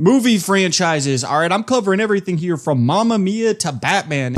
Movie franchises. All right, I'm covering everything here from Mamma Mia to Batman.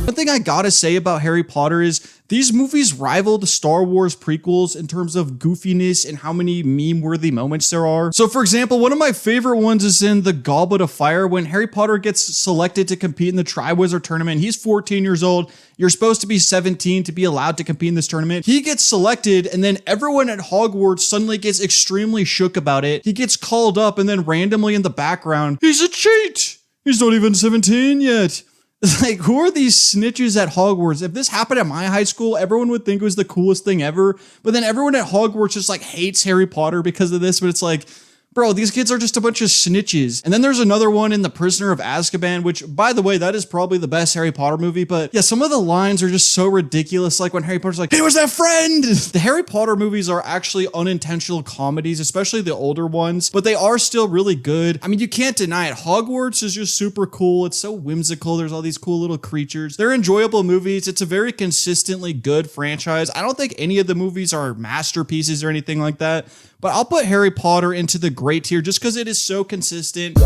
One thing I gotta say about Harry Potter is these movies rival the Star Wars prequels in terms of goofiness and how many meme-worthy moments there are. So for example, one of my favorite ones is in The Goblet of Fire when Harry Potter gets selected to compete in the Triwizard Tournament. He's 14 years old. You're supposed to be 17 to be allowed to compete in this tournament. He gets selected and then everyone at Hogwarts suddenly gets extremely shook about it. He gets called up and then randomly in the background, he's a cheat. He's not even 17 yet. It's like, who are these snitches at Hogwarts? If this happened at my high school, everyone would think it was the coolest thing ever. But then everyone at Hogwarts just like hates Harry Potter because of this. But it's like, bro, these kids are just a bunch of snitches. And then there's another one in The Prisoner of Azkaban, which, by the way, that is probably the best Harry Potter movie. But yeah, some of the lines are just so ridiculous. Like when Harry Potter's like, he was that friend. The Harry Potter movies are actually unintentional comedies, especially the older ones, but they are still really good. I mean, you can't deny it. Hogwarts is just super cool. It's so whimsical. There's all these cool little creatures. They're enjoyable movies. It's a very consistently good franchise. I don't think any of the movies are masterpieces or anything like that, but I'll put Harry Potter into the great tier just because it is so consistent.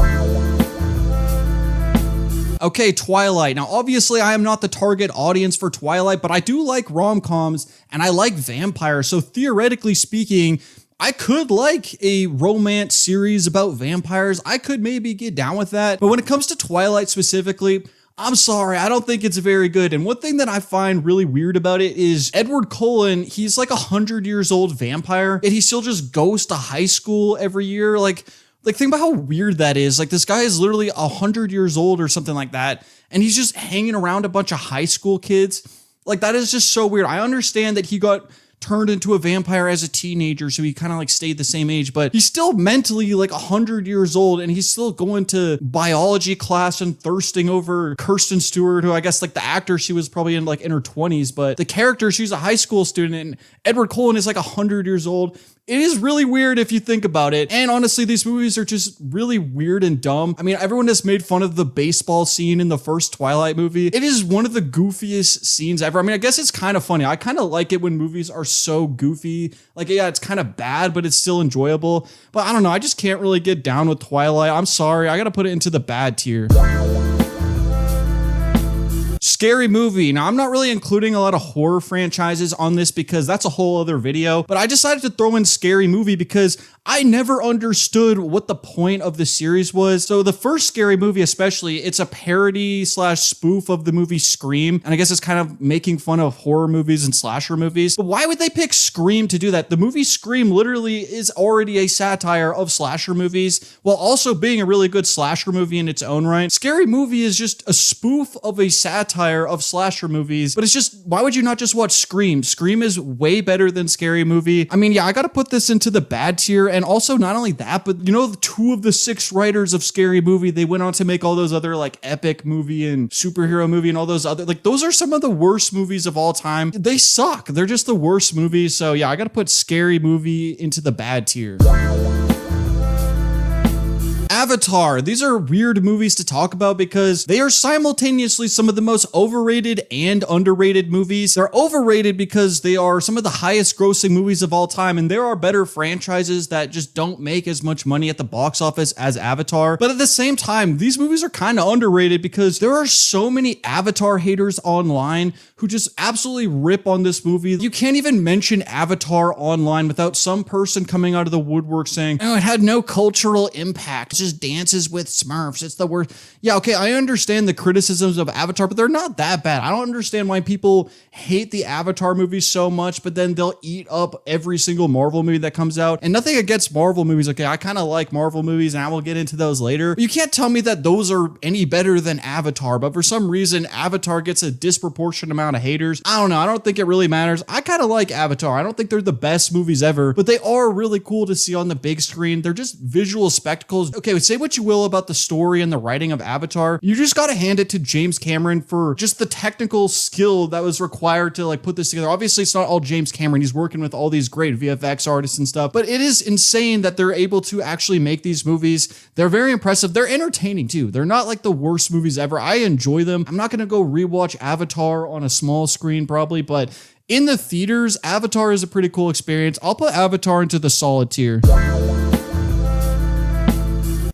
Okay, Twilight. Now, obviously, I am not the target audience for Twilight, but I do like rom-coms and I like vampires. So theoretically speaking, I could like a romance series about vampires. I could maybe get down with that. But when it comes to Twilight specifically, I'm sorry, I don't think it's very good. And one thing that I find really weird about it is Edward Cullen, he's like 100 years old vampire, and he still just goes to high school every year. Like think about how weird that is. Like this guy is literally 100 years old or something like that, and he's just hanging around a bunch of high school kids. Like that is just so weird. I understand that he got turned into a vampire as a teenager, so he kind of like stayed the same age, but he's still mentally like 100 years old and he's still going to biology class and thirsting over Kirsten Stewart, who I guess like the actor, she was probably in her 20s, but the character, she's a high school student, and Edward Cullen is like 100 years old. It is really weird if you think about it. And honestly, these movies are just really weird and dumb. I mean, everyone has made fun of the baseball scene in the first Twilight movie. It is one of the goofiest scenes ever. I mean, I guess it's kind of funny. I kind of like it when movies are so goofy. Like, yeah, it's kind of bad, but it's still enjoyable. But I don't know. I just can't really get down with Twilight. I'm sorry. I got to put it into the bad tier. Scary movie. Now, I'm not really including a lot of horror franchises on this because that's a whole other video, but I decided to throw in scary movie because I never understood what the point of the series was. So the first Scary Movie especially, it's a parody slash spoof of the movie Scream, and I guess it's kind of making fun of horror movies and slasher movies. But why would they pick Scream to do that? The movie Scream literally is already a satire of slasher movies while also being a really good slasher movie in its own right. Scary Movie is just a spoof of a satire of slasher movies, but it's just, why would you not just watch Scream? Scream is way better than Scary Movie. I mean, yeah, I gotta put this into the bad tier. And also not only that, but you know, 2 of the 6 writers of Scary Movie, they went on to make all those other like epic movie and superhero movie and all those other, like those are some of the worst movies of all time. They suck. They're just the worst movies. So yeah, I gotta put Scary Movie into the bad tier. Avatar. These are weird movies to talk about because they are simultaneously some of the most overrated and underrated movies. They're overrated because they are some of the highest grossing movies of all time, and there are better franchises that just don't make as much money at the box office as Avatar. But at the same time, these movies are kind of underrated because there are so many Avatar haters online who just absolutely rip on this movie. You can't even mention Avatar online without some person coming out of the woodwork saying, oh, it had no cultural impact. It just dances with Smurfs. It's the worst. Yeah, okay, I understand the criticisms of Avatar, but they're not that bad. I don't understand why people hate the Avatar movies so much, but then they'll eat up every single Marvel movie that comes out. And nothing against Marvel movies. Okay, I kind of like Marvel movies, and I will get into those later. But you can't tell me that those are any better than Avatar, but for some reason, Avatar gets a disproportionate amount of haters. I don't know. I don't think it really matters. I kind of like Avatar. I don't think they're the best movies ever, but they are really cool to see on the big screen. They're just visual spectacles. Okay, say what you will about the story and the writing of Avatar. You just gotta hand it to James Cameron for just the technical skill that was required to like put this together. Obviously, it's not all James Cameron. He's working with all these great VFX artists and stuff, but it is insane that they're able to actually make these movies. They're very impressive. They're entertaining too. They're not like the worst movies ever. I enjoy them. I'm not gonna go rewatch Avatar on a small screen probably, but in the theaters, Avatar is a pretty cool experience. I'll put Avatar into the solid tier.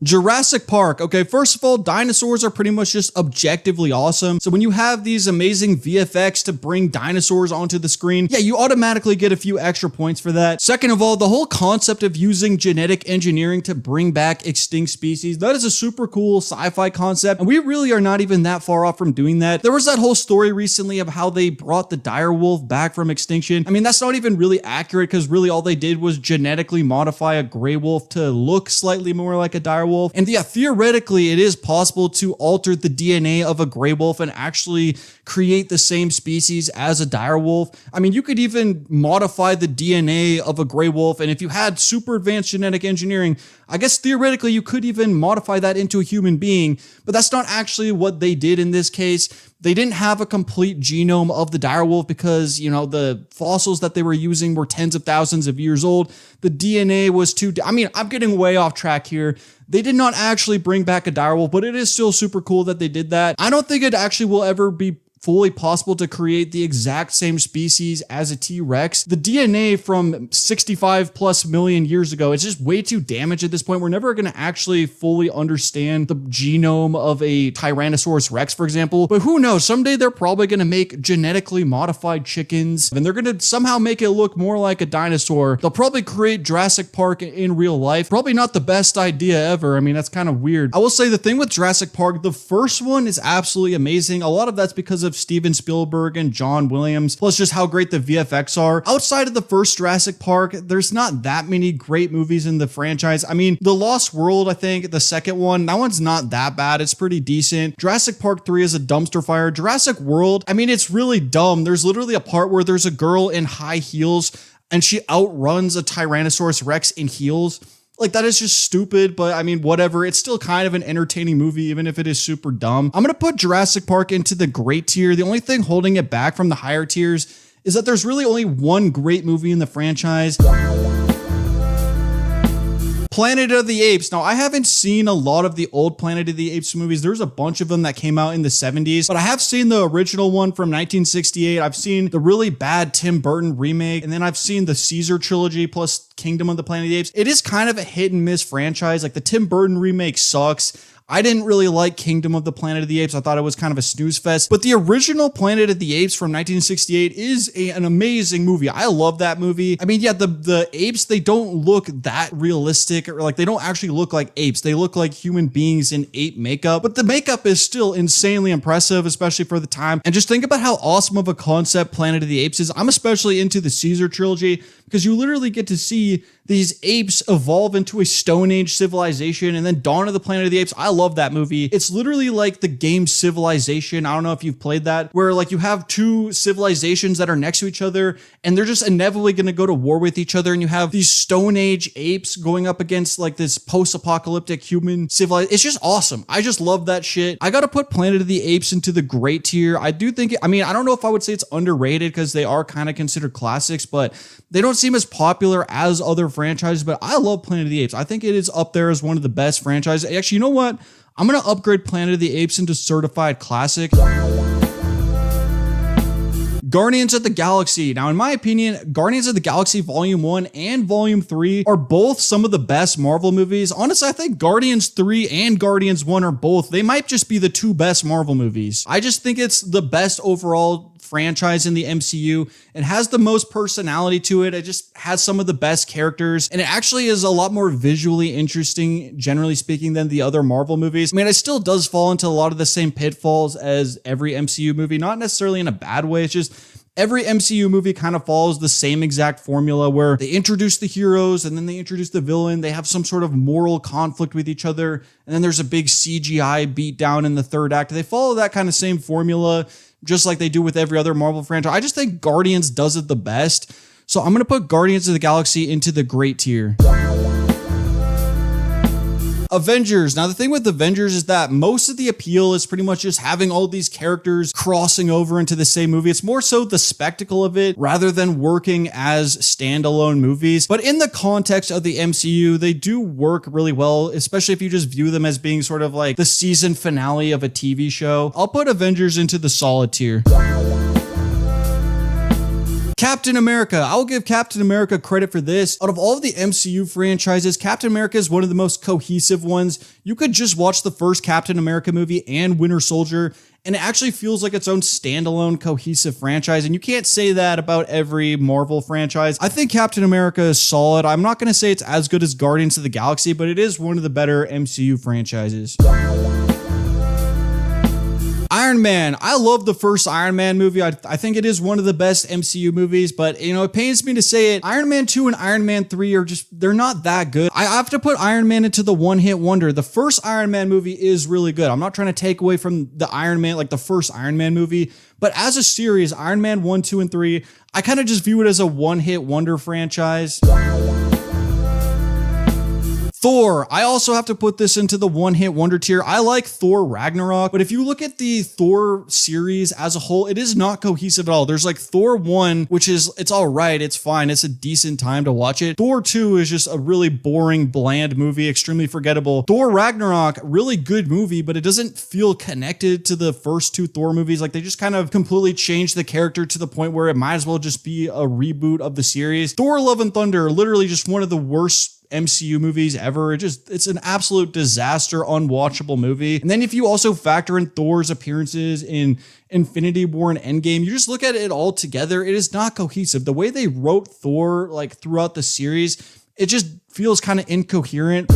Jurassic Park. Okay, first of all, dinosaurs are pretty much just objectively awesome. So when you have these amazing VFX to bring dinosaurs onto the screen, yeah, you automatically get a few extra points for that. Second of all, the whole concept of using genetic engineering to bring back extinct species, that is a super cool sci-fi concept, and we really are not even that far off from doing that. There was that whole story recently of how they brought the direwolf back from extinction. I mean, that's not even really accurate because really all they did was genetically modify a gray wolf to look slightly more like a direwolf. And yeah, theoretically, it is possible to alter the DNA of a gray wolf and actually create the same species as a direwolf. I mean, you could even modify the DNA of a gray wolf, and if you had super advanced genetic engineering, I guess theoretically you could even modify that into a human being, but that's not actually what they did in this case. They didn't have a complete genome of the direwolf because, you know, the fossils that they were using were tens of thousands of years old. The DNA was I mean, I'm getting way off track here. They did not actually bring back a direwolf, but it is still super cool that they did that. I don't think it actually will ever be fully possible to create the exact same species as a T-Rex. The DNA from 65 plus million years ago, it's just way too damaged at this point. We're never going to actually fully understand the genome of a Tyrannosaurus Rex, for example. But who knows? Someday they're probably going to make genetically modified chickens, and they're going to somehow make it look more like a dinosaur. They'll probably create Jurassic Park in real life. Probably not the best idea ever. I mean, that's kind of weird. I will say the thing with Jurassic Park, the first one is absolutely amazing. A lot of that's because of Steven Spielberg and John Williams, plus just how great the VFX are. Outside of the first Jurassic Park, there's not that many great movies in the franchise. I mean, The Lost World, I think, the second one, that one's not that bad. It's pretty decent. Jurassic Park 3 is a dumpster fire. Jurassic World, I mean, it's really dumb. There's literally a part where there's a girl in high heels and she outruns a Tyrannosaurus Rex in heels. Like, that is just stupid, but I mean, whatever. It's still kind of an entertaining movie, even if it is super dumb. I'm going to put Jurassic Park into the great tier. The only thing holding it back from the higher tiers is that there's really only one great movie in the franchise. Planet of the Apes. Now, I haven't seen a lot of the old Planet of the Apes movies. There's a bunch of them that came out in the 70s, but I have seen the original one from 1968. I've seen the really bad Tim Burton remake, and then I've seen the Caesar trilogy plus Kingdom of the Planet of the Apes. It is kind of a hit and miss franchise. Like, the Tim Burton remake sucks. I didn't really like Kingdom of the Planet of the Apes. I thought it was kind of a snooze fest, but the original Planet of the Apes from 1968 is an amazing movie. I love that movie. I mean, yeah, the apes, they don't look that realistic, or like they don't actually look like apes. They look like human beings in ape makeup, but the makeup is still insanely impressive, especially for the time. And just think about how awesome of a concept Planet of the Apes is. I'm especially into the Caesar trilogy because you literally get to see these apes evolve into a Stone Age civilization, and then Dawn of the Planet of the Apes. I love that movie. It's literally like the game Civilization. I don't know if you've played that, where like you have two civilizations that are next to each other, and they're just inevitably going to go to war with each other, and you have these Stone Age apes going up against like this post-apocalyptic human civilization. It's just awesome. I just love that shit. I gotta put Planet of the Apes into the great tier. I do think, I mean, I don't know if I would say it's underrated because they are kind of considered classics, but they don't seem as popular as other franchises, but I love Planet of the Apes. I think it is up there as one of the best franchises. Actually, you know what? I'm going to upgrade Planet of the Apes into certified classic. Guardians of the Galaxy. Now, in my opinion, Guardians of the Galaxy Volume 1 and Volume 3 are both some of the best Marvel movies. Honestly, I think Guardians 3 and Guardians 1 are both. They might just be the two best Marvel movies. I just think it's the best overall franchise in the MCU. It has the most personality to it. It just has some of the best characters, and it actually is a lot more visually interesting, generally speaking, than the other Marvel movies. I mean, it still does fall into a lot of the same pitfalls as every MCU movie, not necessarily in a bad way. It's just every MCU movie kind of follows the same exact formula where they introduce the heroes and then they introduce the villain. They have some sort of moral conflict with each other, and then there's a big CGI beatdown in the third act. They follow that kind of same formula, just like they do with every other Marvel franchise. I just think Guardians does it the best. So I'm going to put Guardians of the Galaxy into the great tier. Avengers. Now, the thing with Avengers is that most of the appeal is pretty much just having all these characters crossing over into the same movie. It's more so the spectacle of it rather than working as standalone movies. But in the context of the MCU, they do work really well, especially if you just view them as being sort of like the season finale of a TV show. I'll put Avengers into the solid tier. Captain America. I'll give Captain America credit for this. Out of all of the MCU franchises, Captain America is one of the most cohesive ones. You could just watch the first Captain America movie and Winter Soldier, and it actually feels like its own standalone cohesive franchise, and you can't say that about every Marvel franchise. I think Captain America is solid. I'm not going to say it's as good as Guardians of the Galaxy, but it is one of the better MCU franchises. Iron Man. I love the first Iron Man movie. I think it is one of the best MCU movies, but you know, it pains me to say it. Iron Man 2 and Iron Man 3 are just, they're not that good. I have to put Iron Man into the one-hit wonder. The first Iron Man movie is really good. I'm not trying to take away from the Iron Man, like the first Iron Man movie, but as a series, Iron Man 1, 2, and 3, I kind of just view it as a one-hit wonder franchise. Thor. I also have to put this into the one-hit wonder tier. I like Thor Ragnarok, but if you look at the Thor series as a whole, it is not cohesive at all. There's like Thor 1, which is, it's all right, it's fine, it's a decent time to watch it. Thor 2 is just a really boring, bland movie, extremely forgettable. Thor Ragnarok, really good movie, but it doesn't feel connected to the first two Thor movies. Like they just kind of completely changed the character to the point where it might as well just be a reboot of the series. Thor Love and Thunder, literally just one of the worst MCU movies ever. It's an absolute disaster, unwatchable movie. And then if you also factor in Thor's appearances in Infinity War and Endgame, you just look at it all together, it is not cohesive. The way they wrote Thor like throughout the series, it just feels kind of incoherent.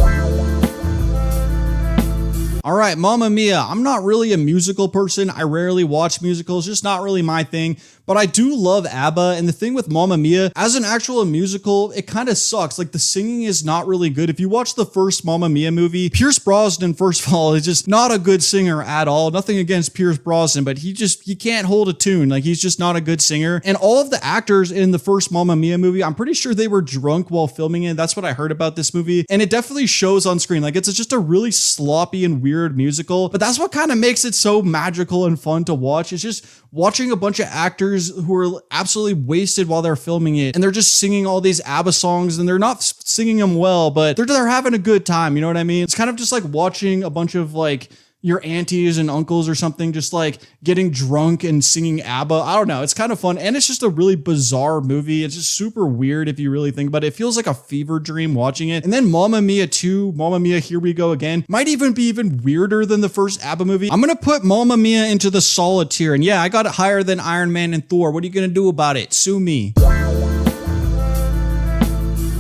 All right, Mamma Mia. I'm not really a musical person. I rarely watch musicals, just not really my thing, but I do love ABBA. And the thing with Mamma Mia, as an actual musical, it kind of sucks. Like the singing is not really good. If you watch the first Mamma Mia movie, Pierce Brosnan, first of all, is just not a good singer at all. Nothing against Pierce Brosnan, but he can't hold a tune. Like he's just not a good singer. And all of the actors in the first Mamma Mia movie, I'm pretty sure they were drunk while filming it. That's what I heard about this movie. And it definitely shows on screen. Like it's just a really sloppy and weird musical, but that's what kind of makes it so magical and fun to watch. It's just watching a bunch of actors who are absolutely wasted while they're filming it, and they're just singing all these ABBA songs, and they're not singing them well, but they're having a good time. You know what I mean? It's kind of just like watching a bunch of like your aunties and uncles or something just like getting drunk and singing ABBA. I don't know. It's kind of fun. And it's just a really bizarre movie. It's just super weird if you really think about it. It feels like a fever dream watching it. And then Mamma Mia 2, Mamma Mia Here We Go Again, might even be even weirder than the first ABBA movie. I'm going to put Mamma Mia into the solid tier. And yeah, I got it higher than Iron Man and Thor. What are you going to do about it? Sue me.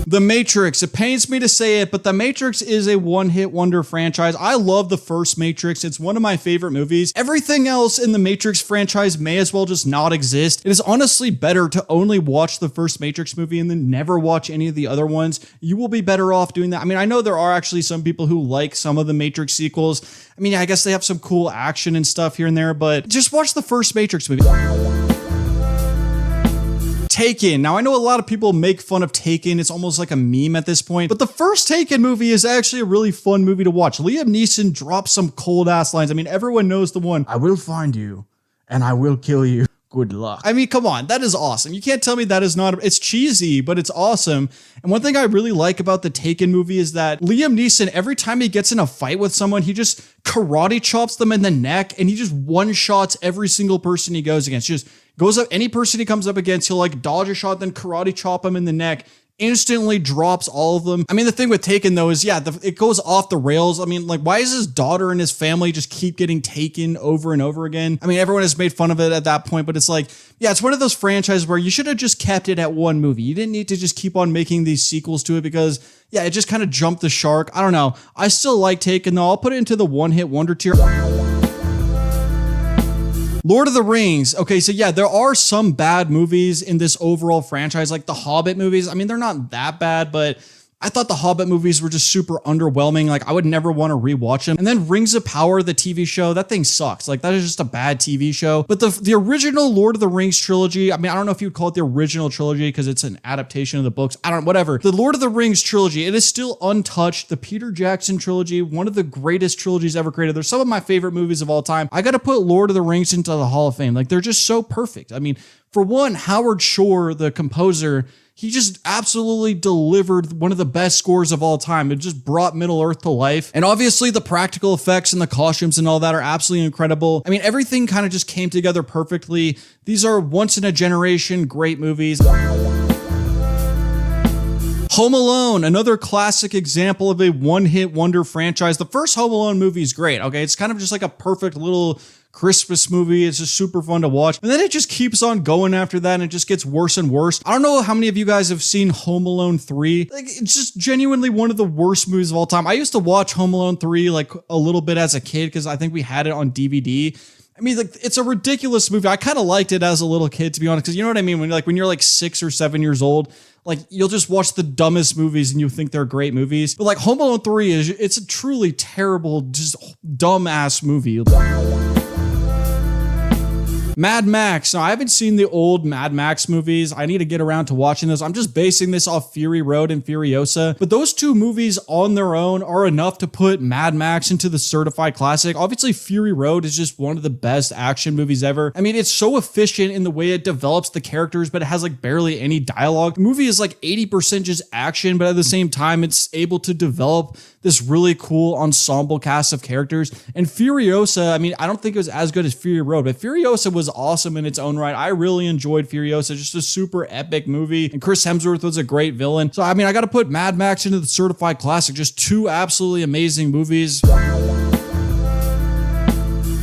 The Matrix. It pains me to say it, but The Matrix is a one-hit wonder franchise. I love the first Matrix. It's one of my favorite movies. Everything else in the Matrix franchise may as well just not exist. It is honestly better to only watch the first Matrix movie and then never watch any of the other ones. You will be better off doing that. I mean, I know there are actually some people who like some of the Matrix sequels. I mean, I guess they have some cool action and stuff here and there, but just watch the first Matrix movie. Taken. Now, I know a lot of people make fun of Taken. It's almost like a meme at this point, but the first Taken movie is actually a really fun movie to watch. Liam Neeson drops some cold ass lines. I mean, everyone knows the one, "I will find you and I will kill you. Good luck." I mean, come on. That is awesome. You can't tell me that is not, it's cheesy, but it's awesome. And one thing I really like about the Taken movie is that Liam Neeson, every time he gets in a fight with someone, he just karate chops them in the neck and he just one-shots every single person he goes against. He just goes up, any person he comes up against, he'll like dodge a shot, then karate chop him in the neck, instantly drops all of them. I mean, the thing with Taken though is, yeah, it goes off the rails. I mean, like, why is his daughter and his family just keep getting taken over and over again? I mean, everyone has made fun of it at that point, but it's like, yeah, it's one of those franchises where you should have just kept it at one movie. You didn't need to just keep on making these sequels to it because, yeah, it just kind of jumped the shark. I don't know. I still like Taken though. I'll put it into the one-hit wonder tier. Lord of the Rings. Okay, so yeah, there are some bad movies in this overall franchise, like the Hobbit movies. I mean, they're not that bad, but I thought the Hobbit movies were just super underwhelming. Like, I would never want to rewatch them. And then Rings of Power, the TV show, that thing sucks. Like, that is just a bad TV show. But the original Lord of the Rings trilogy, I mean, I don't know if you would call it the original trilogy because it's an adaptation of the books. I don't, whatever. The Lord of the Rings trilogy, it is still untouched. The Peter Jackson trilogy, one of the greatest trilogies ever created. They're some of my favorite movies of all time. I got to put Lord of the Rings into the Hall of Fame. Like, they're just so perfect. I mean, for one, Howard Shore, the composer, he just absolutely delivered one of the best scores of all time. It just brought Middle-earth to life. And obviously the practical effects and the costumes and all that are absolutely incredible. I mean, everything kind of just came together perfectly. These are once in a generation great movies. Home Alone, another classic example of a one-hit wonder franchise. The first Home Alone movie is great, okay? It's kind of just like a perfect little Christmas movie. It's just super fun to watch. And then it just keeps on going after that, and it just gets worse and worse. I don't know how many of you guys have seen Home Alone 3. Like, it's just genuinely one of the worst movies of all time. I used to watch Home Alone 3 like a little bit as a kid because I think we had it on DVD. I mean, like, it's a ridiculous movie. I kind of liked it as a little kid, to be honest, because you know what I mean? When you're like 6 or 7 years old, like, you'll just watch the dumbest movies and you think they're great movies. But like Home Alone 3 it's a truly terrible, just dumb-ass movie. Mad Max. Now, I haven't seen the old Mad Max movies. I need to get around to watching those. I'm just basing this off Fury Road and Furiosa. But those two movies on their own are enough to put Mad Max into the certified classic. Obviously, Fury Road is just one of the best action movies ever. I mean, it's so efficient in the way it develops the characters, but it has like barely any dialogue. The movie is like 80% just action, but at the same time, it's able to develop this really cool ensemble cast of characters. And Furiosa, I mean, I don't think it was as good as Fury Road, but Furiosa was awesome in its own right. I really enjoyed Furiosa, just a super epic movie. And Chris Hemsworth was a great villain. So, I mean, I got to put Mad Max into the certified classic. Just two absolutely amazing movies.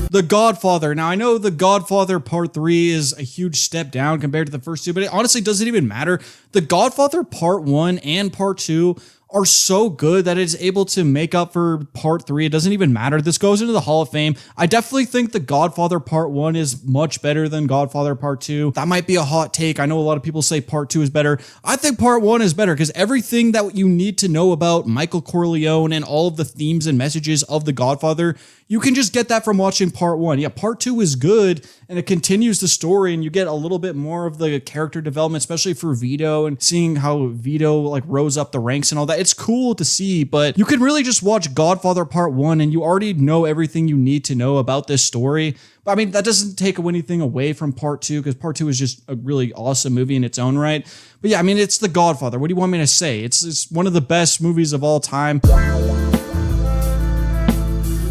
The Godfather. Now, I know The Godfather Part 3 is a huge step down compared to the first two, but it honestly doesn't even matter. The Godfather Part 1 and Part 2 are so good that it's able to make up for Part 3. It doesn't even matter. This goes into the Hall of Fame. I definitely think The Godfather Part 1 is much better than Godfather Part 2. That might be a hot take. I know a lot of people say Part 2 is better. I think Part 1 is better because everything that you need to know about Michael Corleone and all of the themes and messages of The Godfather, you can just get that from watching Part 1. Yeah, Part 2 is good, and it continues the story, and you get a little bit more of the character development, especially for Vito, and seeing how Vito like rose up the ranks and all that. It's cool to see, but you can really just watch Godfather Part 1, and you already know everything you need to know about this story. But I mean, that doesn't take anything away from Part 2, because Part 2 is just a really awesome movie in its own right. But yeah, I mean, it's The Godfather. What do you want me to say? It's one of the best movies of all time.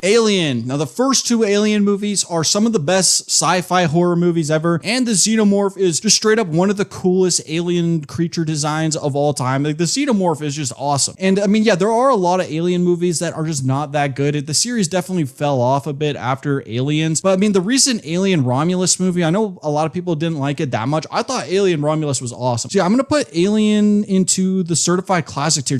Alien. Now, the first two Alien movies are some of the best sci-fi horror movies ever, and the Xenomorph is just straight up one of the coolest alien creature designs of all time. Like, the Xenomorph is just awesome. And I mean, yeah, there are a lot of Alien movies that are just not that good. The series definitely fell off a bit after Aliens, but I mean, the recent Alien Romulus movie, I know a lot of people didn't like it that much. I thought Alien Romulus was awesome. So yeah, I'm gonna put Alien into the certified classic tier.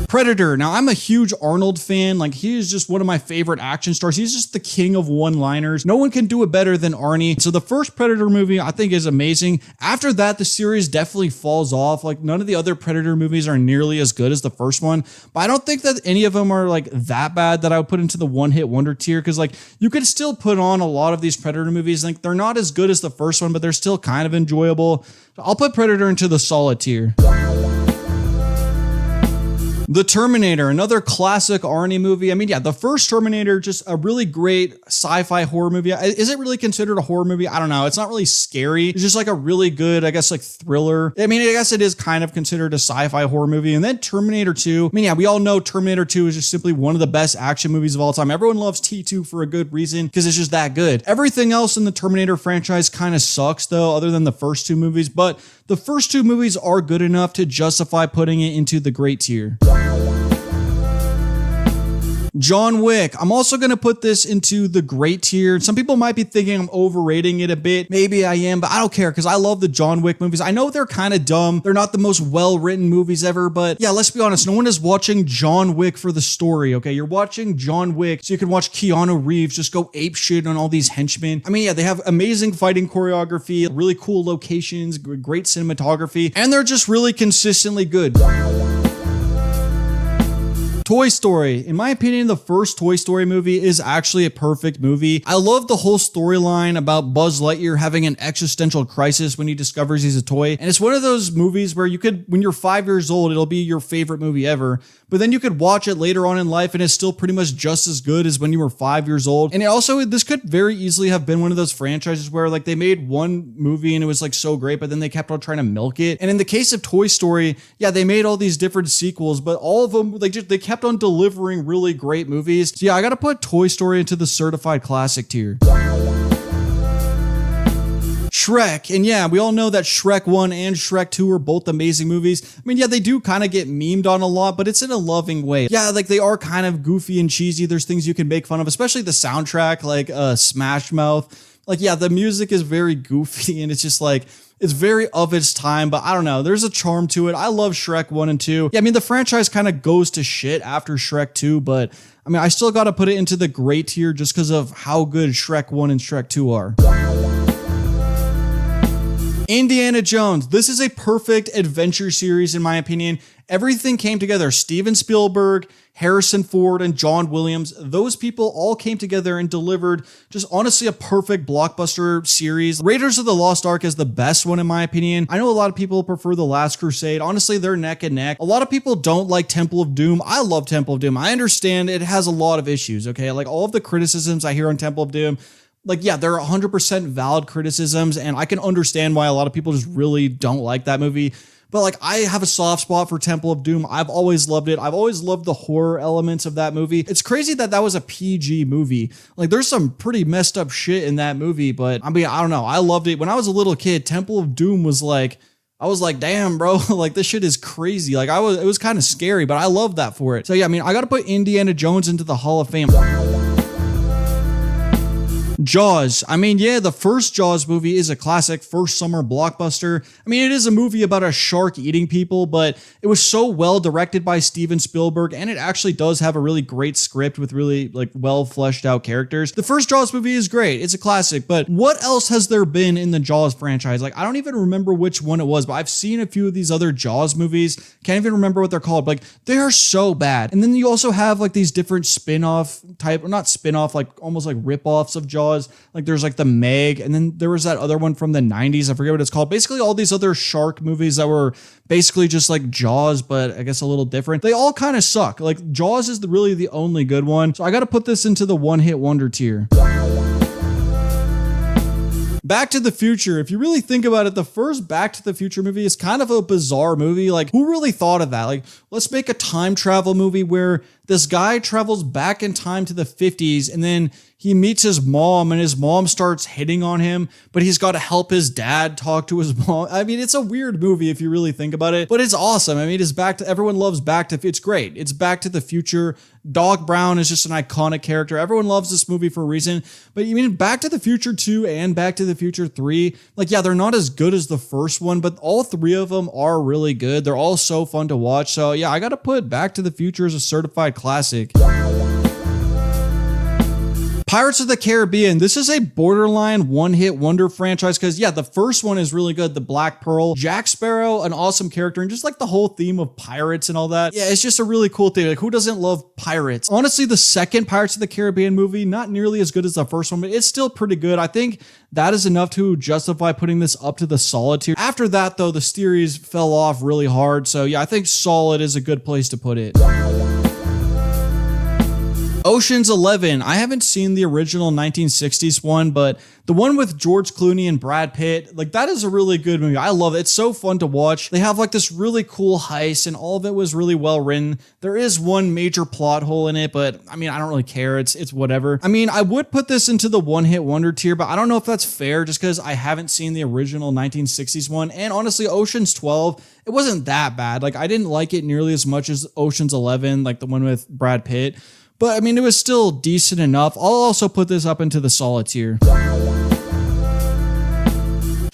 Predator. Now, I'm a huge Arnold fan. Like, he is just one of my favorite action stars. He's just the king of one-liners. No one can do it better than Arnie. So the first Predator movie I think is amazing. After that, the series definitely falls off. Like, none of the other Predator movies are nearly as good as the first one. But I don't think that any of them are like that bad that I would put into the one-hit wonder tier, because like you could still put on a lot of these Predator movies. Like, they're not as good as the first one, but they're still kind of enjoyable. So I'll put Predator into the solid tier. The Terminator, another classic Arnie movie. I mean, yeah, the first Terminator, just a really great sci-fi horror movie. Is it really considered a horror movie? I don't know. It's not really scary. It's just like a really good, I guess, like thriller. I mean, I guess it is kind of considered a sci-fi horror movie. And then Terminator 2. I mean, yeah, we all know Terminator 2 is just simply one of the best action movies of all time. Everyone loves T2 for a good reason, because it's just that good. Everything else in the Terminator franchise kind of sucks, though, other than the first two movies. But the first two movies are good enough to justify putting it into the great tier. John Wick. I'm also going to put this into the great tier. Some people might be thinking I'm overrating it a bit. Maybe I am, but I don't care, because I love the John Wick movies. I know they're kind of dumb. They're not the most well-written movies ever, but yeah, let's be honest. No one is watching John Wick for the story, okay? You're watching John Wick so you can watch Keanu Reeves just go ape shit on all these henchmen. I mean, yeah, they have amazing fighting choreography, really cool locations, great cinematography, and they're just really consistently good. Toy Story. In my opinion, the first Toy Story movie is actually a perfect movie. I love the whole storyline about Buzz Lightyear having an existential crisis when he discovers he's a toy. And it's one of those movies where you could, when you're 5 years old, it'll be your favorite movie ever. But then you could watch it later on in life and it's still pretty much just as good as when you were 5 years old. And it also, this could very easily have been one of those franchises where like they made one movie and it was like so great, but then they kept on trying to milk it. And in the case of Toy Story, yeah, they made all these different sequels, but all of them, they kept on delivering really great movies. So yeah, I gotta put Toy Story into the certified classic tier. Shrek. And yeah, we all know that Shrek 1 and Shrek 2 are both amazing movies. I mean, yeah, they do kind of get memed on a lot, but it's in a loving way. Yeah, like they are kind of goofy and cheesy. There's things you can make fun of, especially the soundtrack, like Smash Mouth. Like, yeah, the music is very goofy and it's just like, it's very of its time, but I don't know. There's a charm to it. I love Shrek 1 and 2. Yeah, I mean, the franchise kind of goes to shit after Shrek 2, but I mean, I still got to put it into the great tier just because of how good Shrek 1 and Shrek 2 are. Indiana Jones. This is a perfect adventure series in my opinion. Everything came together. Steven Spielberg, Harrison Ford, and John Williams. Those people all came together and delivered just honestly a perfect blockbuster series. Raiders of the Lost Ark is the best one in my opinion. I know a lot of people prefer The Last Crusade. Honestly, they're neck and neck. A lot of people don't like Temple of Doom. I love Temple of Doom. I understand it has a lot of issues, okay? Like all of the criticisms I hear on Temple of Doom, like, yeah, they're 100% valid criticisms, and I can understand why a lot of people just really don't like that movie. But like, I have a soft spot for Temple of Doom. I've always loved it. I've always loved the horror elements of that movie. It's crazy that that was a PG movie. Like, there's some pretty messed up shit in that movie, but I mean, I don't know. I loved it. When I was a little kid, Temple of Doom was like, I was like, damn, bro, like this shit is crazy. Like, it was kind of scary, but I love that for it. So yeah, I mean, I got to put Indiana Jones into the Hall of Fame. Jaws. I mean, yeah, the first Jaws movie is a classic first summer blockbuster. I mean, it is a movie about a shark eating people, but it was so well directed by Steven Spielberg, and it actually does have a really great script with really like well fleshed out characters. The first Jaws movie is great. It's a classic, but what else has there been in the Jaws franchise? Like, I don't even remember which one it was, but I've seen a few of these other Jaws movies. Can't even remember what they're called. Like, they are so bad. And then you also have like these different spin-off type, or not spin-off, like almost like rip-offs of Jaws. Like there's like the Meg, and then there was that other one from the 90s. I forget what it's called. Basically all these other shark movies that were basically just like Jaws, but I guess a little different. They all kind of suck. Like Jaws is really the only good one. So I got to put this into the one-hit wonder tier. Back to the Future. If you really think about it, the first Back to the Future movie is kind of a bizarre movie. Like, who really thought of that? Like, let's make a time travel movie where this guy travels back in time to the 50s and then he meets his mom and his mom starts hitting on him, but he's got to help his dad talk to his mom. I mean, it's a weird movie if you really think about it, but it's awesome. I mean, everyone loves it's great. It's Back to the Future. Doc Brown is just an iconic character. Everyone loves this movie for a reason, but you mean Back to the Future 2 and Back to the Future 3, like, yeah, they're not as good as the first one, but all three of them are really good. They're all so fun to watch. So yeah, I got to put Back to the Future as a certified classic. Pirates of the Caribbean. This is a borderline one-hit wonder franchise because, yeah, the first one is really good. The Black Pearl. Jack Sparrow, an awesome character, and just like the whole theme of pirates and all that. Yeah, it's just a really cool thing. Like, who doesn't love pirates? Honestly, the second Pirates of the Caribbean movie, not nearly as good as the first one, but it's still pretty good. I think that is enough to justify putting this up to the solid tier. After that, though, the series fell off really hard. So yeah, I think solid is a good place to put it. Ocean's 11. I haven't seen the original 1960s one, but the one with George Clooney and Brad Pitt, like that is a really good movie. I love it. It's so fun to watch. They have like this really cool heist and all of it was really well written. There is one major plot hole in it, but I mean, I don't really care. It's whatever. I mean, I would put this into the one-hit wonder tier, but I don't know if that's fair just because I haven't seen the original 1960s one. And honestly, Ocean's 12, it wasn't that bad. Like I didn't like it nearly as much as Ocean's 11, like the one with Brad Pitt. But I mean, it was still decent enough. I'll also put this up into the solid tier.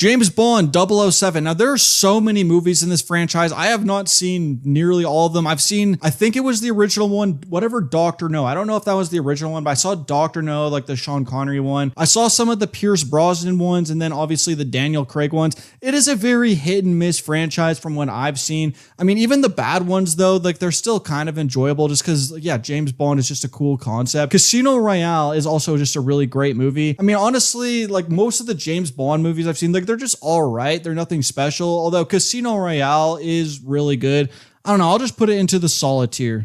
James Bond 007. Now there are so many movies in this franchise. I have not seen nearly all of them. I've seen, I think it was the original one, whatever Dr. No. I don't know if that was the original one, but I saw Dr. No, like the Sean Connery one. I saw some of the Pierce Brosnan ones and then obviously the Daniel Craig ones. It is a very hit and miss franchise from what I've seen. I mean, even the bad ones though, like they're still kind of enjoyable just because, yeah, James Bond is just a cool concept. Casino Royale is also just a really great movie. I mean, honestly, like most of the James Bond movies I've seen, like they're just all right. They're nothing special, although Casino Royale is really good. I don't know, I'll just put it into the solid tier.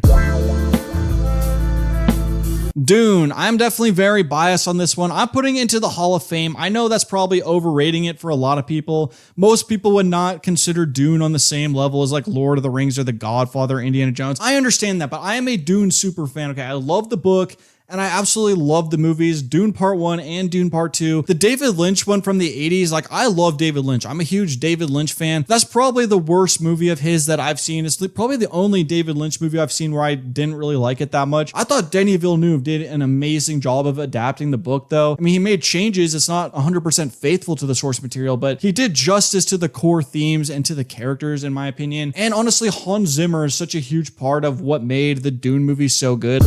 Dune, I'm definitely very biased on this one. I'm putting it into the Hall of Fame. I know that's probably overrating it for a lot of people. Most people would not consider Dune on the same level as like Lord of the Rings or The Godfather or Indiana Jones. I understand that, but I am a Dune super fan. Okay, I love the book. And I absolutely love the movies, Dune Part 1 and Dune Part 2. The David Lynch one from the 80s, like I love David Lynch. I'm a huge David Lynch fan. That's probably the worst movie of his that I've seen. It's probably the only David Lynch movie I've seen where I didn't really like it that much. I thought Denis Villeneuve did an amazing job of adapting the book though. I mean, he made changes. It's not 100% faithful to the source material, but he did justice to the core themes and to the characters in my opinion. And honestly, Hans Zimmer is such a huge part of what made the Dune movie so good.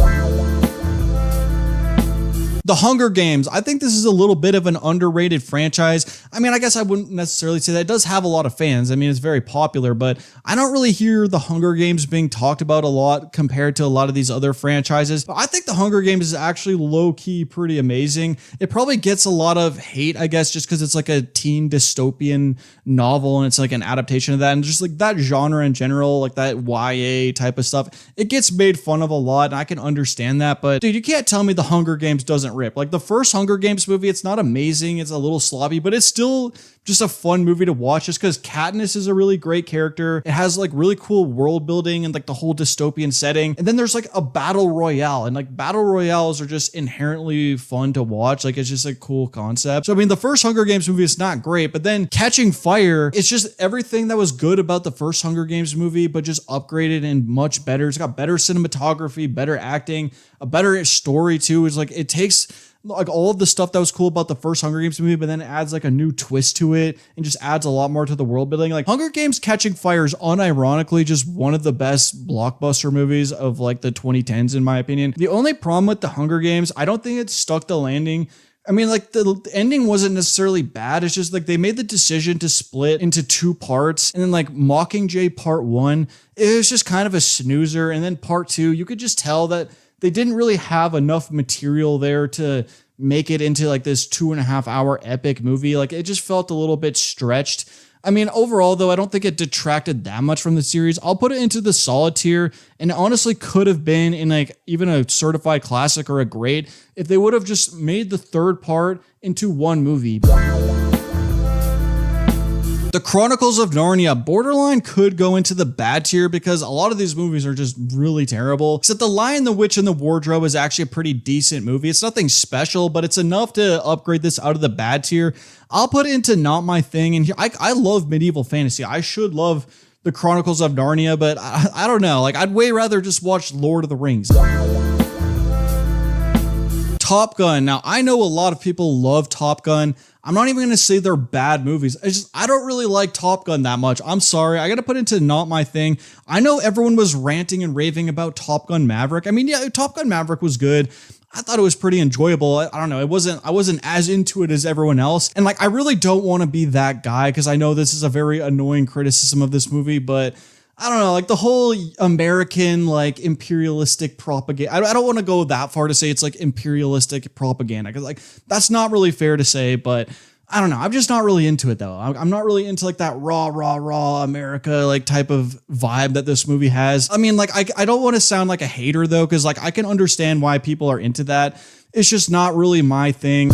The Hunger Games. I think this is a little bit of an underrated franchise. I mean, I guess I wouldn't necessarily say that. It does have a lot of fans. I mean, it's very popular, but I don't really hear The Hunger Games being talked about a lot compared to a lot of these other franchises. But I think The Hunger Games is actually low-key pretty amazing. It probably gets a lot of hate, I guess, just because it's like a teen dystopian novel and it's like an adaptation of that. And just like that genre in general, like that YA type of stuff, it gets made fun of a lot. And I can understand that. But dude, you can't tell me The Hunger Games doesn't rip. Like the first Hunger Games movie, it's not amazing, it's a little sloppy, but it's still just a fun movie to watch just because Katniss is a really great character. It has like really cool world building and like the whole dystopian setting. And then there's like a battle royale, and like battle royales are just inherently fun to watch. Like it's just a cool concept. So I mean, the first Hunger Games movie is not great, but then Catching Fire, it's just everything that was good about the first Hunger Games movie, but just upgraded and much better. It's got better cinematography, better acting, a better story too. It's like it takes like all of the stuff that was cool about the first Hunger Games movie, but then it adds like a new twist to it and just adds a lot more to the world building. Like Hunger Games Catching Fire is unironically just one of the best blockbuster movies of like the 2010s in my opinion. The only problem with the Hunger Games, I don't think it stuck the landing. I mean, like the ending wasn't necessarily bad. It's just like they made the decision to split into two parts, and then like Mockingjay Part 1, it was just kind of a snoozer. And then Part 2, you could just tell that they didn't really have enough material there to make it into like this 2.5 hour epic movie. Like it just felt a little bit stretched. I mean, overall though, I don't think it detracted that much from the series. I'll put it into the solid tier, and it honestly could have been in like even a certified classic or a great if they would have just made the third part into one movie. The Chronicles of Narnia borderline could go into the bad tier because a lot of these movies are just really terrible. Except The Lion, the Witch, and the Wardrobe is actually a pretty decent movie. It's nothing special, but it's enough to upgrade this out of the bad tier. I'll put it into not my thing. And here, I love medieval fantasy. I should love The Chronicles of Narnia, but I don't know. Like I'd way rather just watch Lord of the Rings. Top Gun. Now, I know a lot of people love Top Gun. I'm not even going to say they're bad movies. I don't really like Top Gun that much. I'm sorry. I got to put into not my thing. I know everyone was ranting and raving about Top Gun Maverick. I mean, yeah, Top Gun Maverick was good. I thought it was pretty enjoyable. I don't know. I wasn't as into it as everyone else. And like, I really don't want to be that guy because I know this is a very annoying criticism of this movie, but I don't know, like the whole American, like imperialistic propaganda. I don't want to go that far to say it's like imperialistic propaganda because like that's not really fair to say, but I don't know. I'm just not really into it though. I'm not really into like that raw America like type of vibe that this movie has. I mean, like I don't want to sound like a hater though, because like I can understand why people are into that. It's just not really my thing.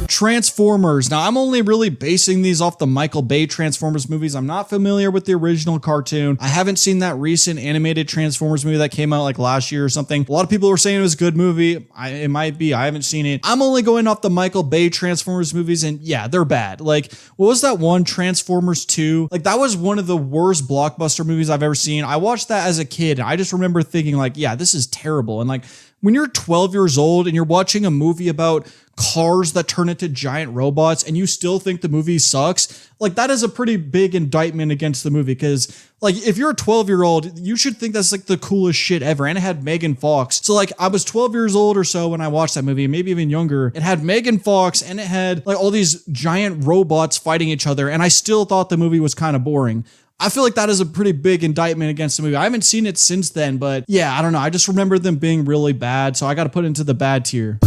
Transformers. Now, I'm only really basing these off the Michael Bay Transformers movies. I'm not familiar with the original cartoon. I haven't seen that recent animated Transformers movie that came out like last year or something. A lot of people were saying it was a good movie. It might be. I haven't seen it. I'm only going off the Michael Bay Transformers movies, and yeah, they're bad. Like, what was that one, Transformers 2? Like, that was one of the worst blockbuster movies I've ever seen. I watched that as a kid, and I just remember thinking like, yeah, this is terrible. And like, when you're 12 years old and you're watching a movie about cars that turn into giant robots and you still think the movie sucks, like that is a pretty big indictment against the movie. Because like if you're a 12-year-old, you should think that's like the coolest shit ever. And it had Megan Fox. So like I was 12 years old or so when I watched that movie, maybe even younger. It had Megan Fox and it had like all these giant robots fighting each other. And I still thought the movie was kind of boring. I feel like that is a pretty big indictment against the movie. I haven't seen it since then, but yeah, I don't know. I just remember them being really bad. So I got to put it into the bad tier.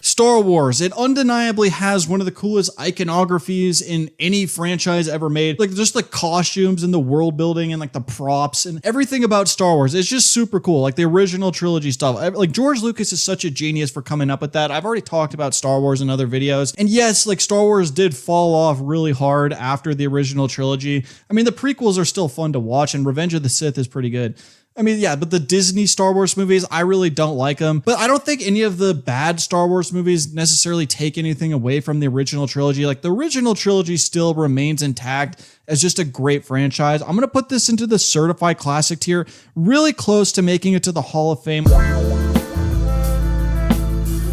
Star Wars, it undeniably has one of the coolest iconographies in any franchise ever made. Like just the costumes and the world building and like the props and everything about Star Wars. It's just super cool. Like the original trilogy stuff. Like George Lucas is such a genius for coming up with that. I've already talked about Star Wars in other videos. And yes, like Star Wars did fall off really hard after the original trilogy. I mean, the prequels are still fun to watch and Revenge of the Sith is pretty good. I mean, yeah, but the Disney Star Wars movies, I really don't like them. But I don't think any of the bad Star Wars movies necessarily take anything away from the original trilogy. Like the original trilogy still remains intact as just a great franchise. I'm going to put this into the certified classic tier, really close to making it to the Hall of Fame.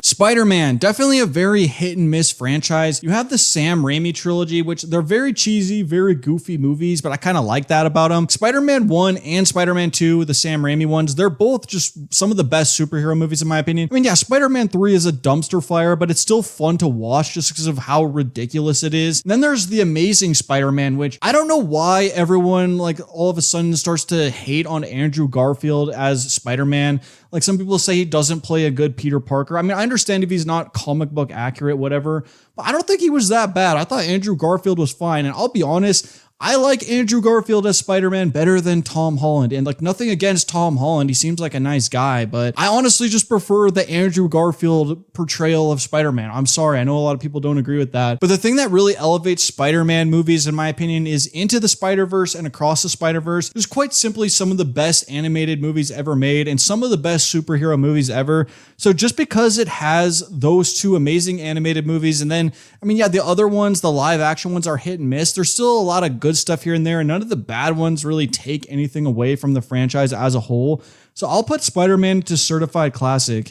Spider-Man, definitely a very hit and miss franchise. You have the Sam Raimi trilogy, which they're very cheesy, very goofy movies, but I kind of like that about them. Spider-Man 1 and Spider-Man 2, the Sam Raimi ones, they're both just some of the best superhero movies in my opinion. I mean, yeah, Spider-Man 3 is a dumpster fire, but it's still fun to watch just because of how ridiculous it is. And then there's the Amazing Spider-Man, which I don't know why everyone like all of a sudden starts to hate on Andrew Garfield as Spider-Man. Like some people say he doesn't play a good Peter Parker. I mean, I understand if he's not comic book accurate, whatever, but I don't think he was that bad. I thought Andrew Garfield was fine. And I'll be honest, I like Andrew Garfield as Spider-Man better than Tom Holland. And like nothing against Tom Holland. He seems like a nice guy, but I honestly just prefer the Andrew Garfield portrayal of Spider-Man. I'm sorry. I know a lot of people don't agree with that. But the thing that really elevates Spider-Man movies, in my opinion, is Into the Spider-Verse and Across the Spider-Verse. There's quite simply some of the best animated movies ever made and some of the best superhero movies ever. So just because it has those two amazing animated movies, and then, I mean, yeah, the other ones, the live action ones are hit and miss. There's still a lot of good stuff here and there, and none of the bad ones really take anything away from the franchise as a whole. So I'll put Spider-Man to certified classic.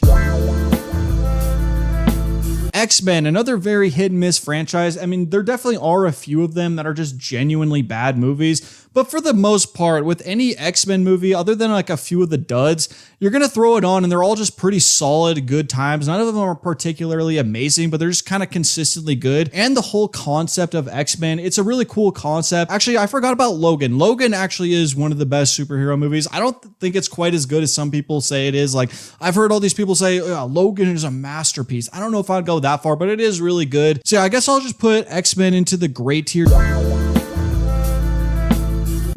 X-Men, another very hit and miss franchise. I mean, there definitely are a few of them that are just genuinely bad movies. But for the most part, with any X-Men movie, other than like a few of the duds, you're going to throw it on and they're all just pretty solid, good times. None of them are particularly amazing, but they're just kind of consistently good. And the whole concept of X-Men, it's a really cool concept. Actually, I forgot about Logan. Logan actually is one of the best superhero movies. I don't think it's quite as good as some people say it is. Like, I've heard all these people say, oh, Logan is a masterpiece. I don't know if I'd go that far, but it is really good. So yeah, I guess I'll just put X-Men into the great tier.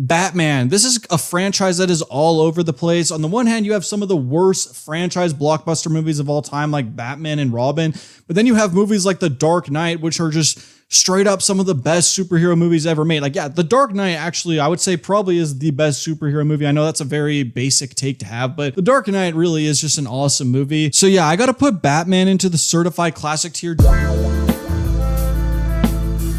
Batman. This is a franchise that is all over the place. On the one hand, you have some of the worst franchise blockbuster movies of all time, like Batman and Robin. But then you have movies like The Dark Knight, which are just straight up some of the best superhero movies ever made. Like, yeah, The Dark Knight actually, I would say probably is the best superhero movie. I know that's a very basic take to have, but The Dark Knight really is just an awesome movie. So yeah, I got to put Batman into the certified classic tier.